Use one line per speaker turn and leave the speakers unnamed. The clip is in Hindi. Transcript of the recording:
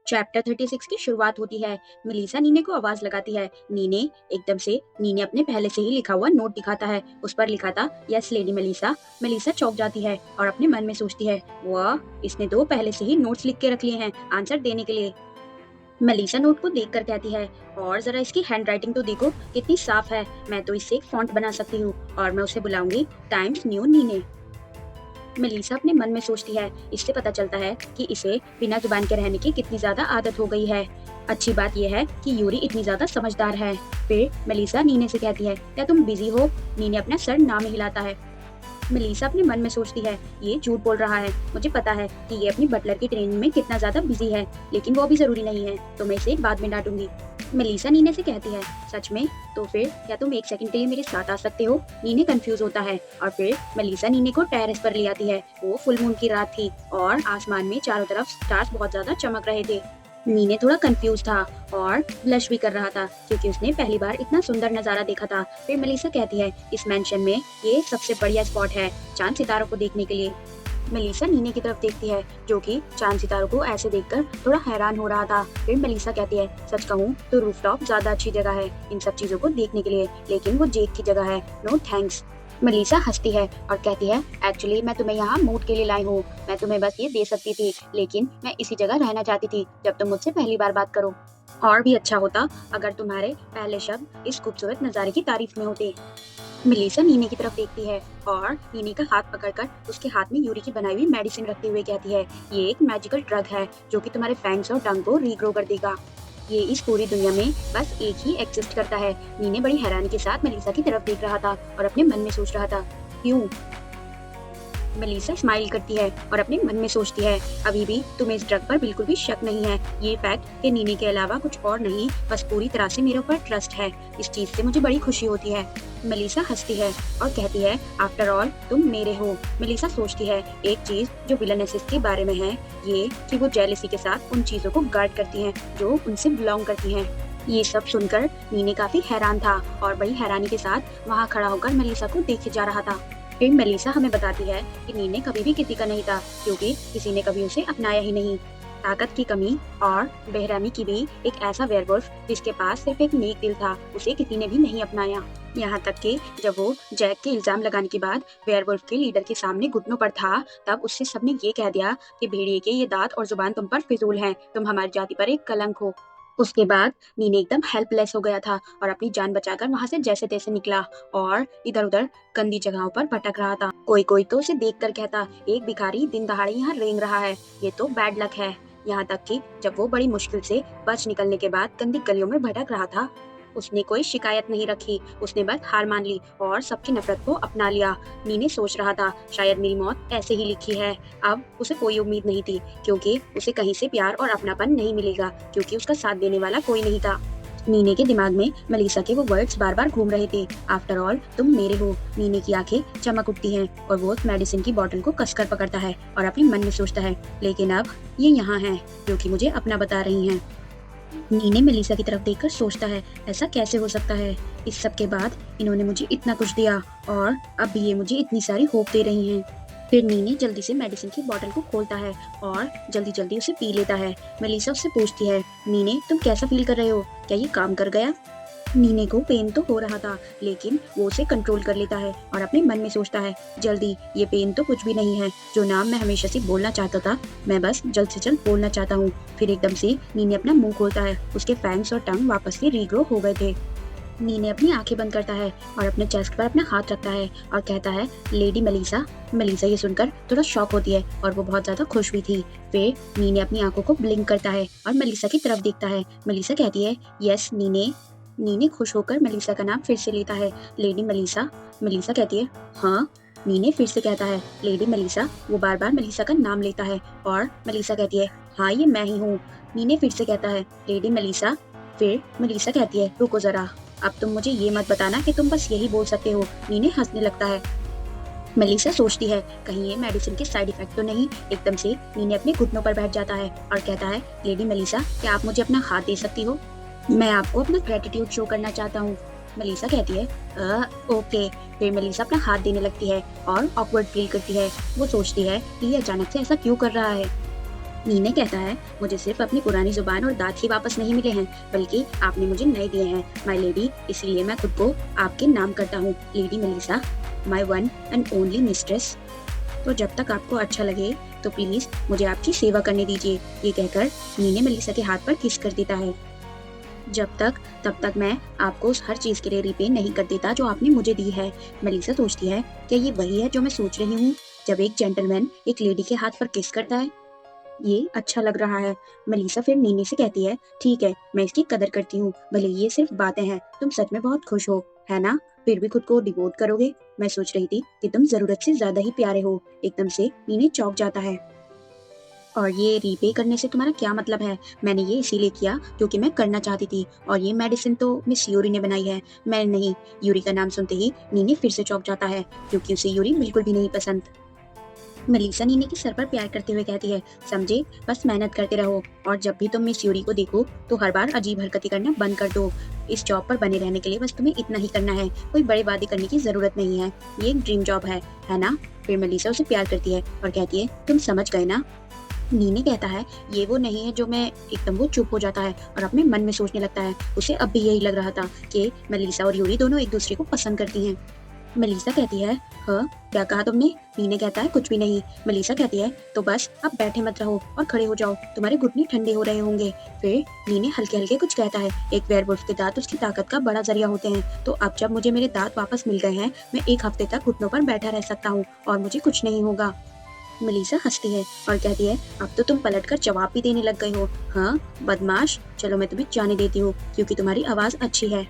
चैप्टर 36 की शुरुआत होती है। मेलिसा नीने को आवाज लगाती है। नीने अपने पहले से ही लिखा हुआ नोट दिखाता है। उस पर लिखा था, यस लेडी मेलिसा। मेलिसा चौंक जाती है और अपने मन में सोचती है, वाह, इसने तो पहले से ही नोट्स लिख के रख लिए हैं आंसर देने के लिए। मेलिसा नोट को देखकर कहती है, और जरा इसकी हैंडराइटिंग तो देखो कितनी साफ है। मैं तो इससे एक फॉन्ट बना सकती हूँ और मैं उसे बुलाऊंगी टाइम्स न्यू नीने। मेलिसा अपने मन में सोचती है, इससे पता चलता है कि इसे बिना जुबान के रहने की कितनी ज्यादा आदत हो गई है। अच्छी बात यह है कि यूरी इतनी ज्यादा समझदार है। फिर मेलिसा नीने से कहती है, क्या तुम बिजी हो? नीने अपना सर ना में हिलाता है। मेलिसा अपने मन में सोचती है, ये झूठ बोल रहा है। मुझे पता है कि ये अपनी बटलर की ट्रेनिंग में कितना ज्यादा बिजी है, लेकिन वो अभी जरूरी नहीं है, तो मैं इसे बाद में डांटूंगी। मेलिसा नीने से कहती है, सच में? तो फिर क्या तुम एक सेकंड के लिए मेरे साथ आ सकते हो? नीने कंफ्यूज होता है और फिर मेलिसा नीने को टेरेस पर ले आती है। वो फुल मून की रात थी और आसमान में चारों तरफ स्टार्स बहुत ज्यादा चमक रहे थे। नीने थोड़ा कंफ्यूज था और ब्लश भी कर रहा था क्योंकि उसने पहली बार इतना सुंदर नजारा देखा था। फिर मेलिसा कहती है, इस मेंशन में ये सबसे बढ़िया स्पॉट है चांद सितारों को देखने के लिए। मेलिसा नीने की तरफ देखती है जो कि चांद सितारों को ऐसे देखकर थोड़ा हैरान हो रहा था। फिर मेलिसा कहती है, सच कहूँ तो रूफटॉप ज्यादा अच्छी जगह है इन सब चीजों को देखने के लिए, लेकिन वो जेक की जगह है, नो थैंक्स। मेलिसा हंसती है और कहती है, एक्चुअली मैं तुम्हें यहाँ मूड के लिए लाई हूँ। मैं तुम्हें बस ये दे सकती थी, लेकिन मैं इसी जगह रहना चाहती थी जब तुम मुझसे पहली बार बात करो। और भी अच्छा होता अगर तुम्हारे पहले शब्द इस खूबसूरत नजारे की तारीफ में होते। मेलिसा नीने की तरफ देखती है और नीने का हाथ पकड़कर उसके हाथ में यूरी की बनाई हुई मेडिसिन रखते हुए कहती है, ये एक मैजिकल ड्रग है जो कि तुम्हारे फैंग्स और टंग को रीग्रो कर देगा। ये इस पूरी दुनिया में बस एक ही एग्जिस्ट करता है। नीने बड़ी हैरानी के साथ मेलिसा की तरफ देख रहा था और अपने मन में सोच रहा था, क्यों? मेलिसा स्माइल करती है और अपने मन में सोचती है, अभी भी तुम्हें इस ड्रग पर बिल्कुल भी शक नहीं है। ये फैक्ट कि नीने के अलावा कुछ और नहीं, बस पूरी तरह से मेरे ऊपर ट्रस्ट है। इस चीज से मुझे बड़ी खुशी होती है। मेलिसा हंसती है और कहती है, आफ्टर ऑल तुम मेरे हो। मेलिसा सोचती है, एक चीज जो विलनेसेस के बारे में है ये कि वो जेलसी के साथ उन चीजों को गार्ड करती हैं जो उनसे बिलोंग करती हैं। ये सब सुनकर नीने काफी हैरान था और बड़ी हैरानी के साथ वहाँ खड़ा होकर मेलिसा को देखे जा रहा था। फिर मेलिसा हमें बताती है कि नीने कभी भी किसी का नहीं था क्योंकि किसी ने कभी उसे अपनाया ही नहीं। ताकत की कमी और बेरहमी की भी एक ऐसा वेयरवुल्फ जिसके पास सिर्फ एक नेक दिल था, उसे किसी ने भी नहीं अपनाया। यहाँ तक कि जब वो जैक के इल्जाम लगाने के बाद वेयरवुल्फ के लीडर के सामने घुटनों पर था, तब उससे सबने ये कह दिया कि भेड़िए के ये दांत और जुबान तुम पर फिजूल हैं, तुम हमारी जाति पर एक कलंक हो। उसके बाद नीने एकदम हेल्पलेस हो गया था और अपनी जान बचाकर वहां से जैसे तैसे निकला और इधर उधर गंदी जगहों पर भटक रहा था। कोई कोई तो उसे देखकर कहता, एक भिखारी दिन दहाड़े यहाँ रेंग रहा है, ये तो बैड लक है। यहाँ तक कि जब वो बड़ी मुश्किल से बच निकलने के बाद गंदी गलियों में भटक रहा था, उसने कोई शिकायत नहीं रखी। उसने बस हार मान ली और सबकी नफरत को अपना लिया। नीने सोच रहा था, शायद मेरी मौत ऐसे ही लिखी है। अब उसे कोई उम्मीद नहीं थी क्योंकि उसे कहीं से प्यार और अपनापन नहीं मिलेगा क्योंकि उसका साथ देने वाला कोई नहीं था। नीने के दिमाग में मेलिसा के वो वर्ड्स बार बार घूम रहे थे, आफ्टर ऑल तुम मेरे हो। नीने की आंखें चमक उठती हैं और वो उस मेडिसिन की बोतल को कसकर पकड़ता है और अपने मन में सोचता है, लेकिन अब ये यहाँ है जो कि मुझे अपना बता रही हैं। नीने मेलिसा की तरफ देखकर सोचता है, ऐसा कैसे हो सकता है? इस सब के बाद इन्होंने मुझे इतना कुछ दिया और अब भी ये मुझे इतनी सारी होप दे रही हैं। फिर नीने जल्दी से मेडिसिन की बोतल को खोलता है और जल्दी जल्दी उसे पी लेता है। मेलिसा उससे पूछती है, नीने तुम कैसा फील कर रहे हो? क्या ये काम कर गया? नीने को पेन तो हो रहा था लेकिन वो उसे कंट्रोल कर लेता है और अपने मन में सोचता है, जल्दी, ये पेन तो कुछ भी नहीं है। जो नाम मैं हमेशा से बोलना चाहता था, मैं बस जल्द से जल्द बोलना चाहता हूँ। फिर एकदम से नीने अपना मुंह खोलता है। उसके फैंग्स और टंग वापस से रीग्रो हो गए थे। नीने अपनी आंखें बंद करता है और अपने चेस्ट पर अपना हाथ रखता है और कहता है, लेडी मेलिसा। मेलिसा ये सुनकर थोड़ा शॉक होती है और वो बहुत ज्यादा खुश भी थी। फिर नीने अपनी आंखों को ब्लिंक करता है और मेलिसा की तरफ देखता है। मेलिसा कहती है, यस नीने। नीने खुश होकर मेलिसा का नाम फिर से लेता है, लेडी मेलिसा। मेलिसा कहती है, हाँ। नीने फिर से कहता है, लेडी मेलिसा। वो बार बार मेलिसा का नाम लेता है और मेलिसा कहती है, हाँ ये मैं ही हूँ। नीने फिर से कहता है, लेडी मेलिसा। फिर मेलिसा कहती है, रुको जरा, अब तुम मुझे ये मत बताना कि तुम बस यही बोल सकते हो। नीने हंसने लगता है। मेलिसा सोचती है, कहीं ये मेडिसिन के साइड इफेक्ट तो नहीं। एकदम से नीने अपने घुटनों पर बैठ जाता है और कहता है, लेडी मेलिसा, क्या आप मुझे अपना हाथ दे सकती हो? मैं आपको अपना ग्रेटिट्यूड शो करना चाहता हूँ। मेलिसा कहती है, ओके। फिर मेलिसा अपना हाथ देने लगती है और ऑकवर्ड फील करती है। वो सोचती है कि ये अचानक से ऐसा क्यों कर रहा है। नीने कहता है, मुझे सिर्फ अपनी पुरानी जुबान और दांत ही वापस नहीं मिले हैं, बल्कि आपने मुझे नए दिए हैं माय लेडी, इसलिए मैं खुद को आपके नाम करता हूँ, lady Melissa, my one and only mistress. तो जब तक आपको अच्छा लगे तो प्लीज मुझे आपकी सेवा करने दीजिए। ये कहकर नीने मेलिसा के हाथ पर किस कर देता है। जब तक तब तक मैं आपको उस हर चीज के लिए रिपे नहीं कर देता जो आपने मुझे दी है। मेलिसा सोचती है कि ये वही है जो मैं सोच रही हूँ, जब एक जेंटलमैन एक लेडी के हाथ पर किस करता है। ये अच्छा लग रहा है। मेलिसा फिर नीने से कहती है, ठीक है, मैं इसकी कदर करती हूँ, भले ये सिर्फ बातें हैं, तुम सच में बहुत खुश हो, है ना? फिर भी खुद को डिवोट करोगे? मैं सोच रही थी कि तुम जरूरत से ज्यादा ही प्यारे हो। एकदम से नीने चौंक जाता है। और ये रीपे करने से तुम्हारा क्या मतलब है? मैंने ये इसीलिए किया क्योंकि मैं करना चाहती थी, और ये मेडिसिन तो मिस यूरी ने बनाई है, मैंने नहीं। यूरी का नाम सुनते ही नीने फिर से चौंक जाता है, क्योंकि उसे यूरी बिल्कुल भी नहीं पसंद। मेलिसा नीने के सर पर प्यार करते हुए कहती है, समझे, बस मेहनत करते रहो, और जब भी तुम मिस यूरी को देखो तो हर बार अजीब हरकतें करना बंद कर दो। इस जॉब पर बने रहने के लिए बस तुम्हें इतना ही करना है, कोई बड़े वादे करने की जरूरत नहीं है। ये एक ड्रीम जॉब है ना? फिर मेलिसा उसे प्यार करती है और कहती है, तुम समझ गए ना? नीने कहता है, ये वो नहीं है जो मैं। एकदम वो चुप हो जाता है और अपने मन में सोचने लगता है। उसे अब भी यही लग रहा था कि मेलिसा और यूरी दोनों एक दूसरे को पसंद करती हैं। मेलिसा कहती है, हाँ, क्या कहा तुमने? नीने कहता है, कुछ भी नहीं। मेलिसा कहती है, तो बस अब बैठे मत रहो और खड़े हो जाओ, तुम्हारे घुटने ठंडे हो रहे होंगे। फिर नीने हल्के हल्के कुछ कहता है, एक वेयरवुल्फ के दांत उसकी ताकत का बड़ा जरिया होते हैं, तो अब जब मुझे मेरे दांत वापस मिल गए हैं, मैं एक हफ्ते तक घुटनों पर बैठा रह सकता हूँ और मुझे कुछ नहीं होगा। मेलिसा हंसती है और कहती है, अब तो तुम पलटकर जवाब भी देने लग गए हो। हाँ बदमाश, चलो मैं तुम्हें जाने देती हूँ क्योंकि तुम्हारी आवाज अच्छी है।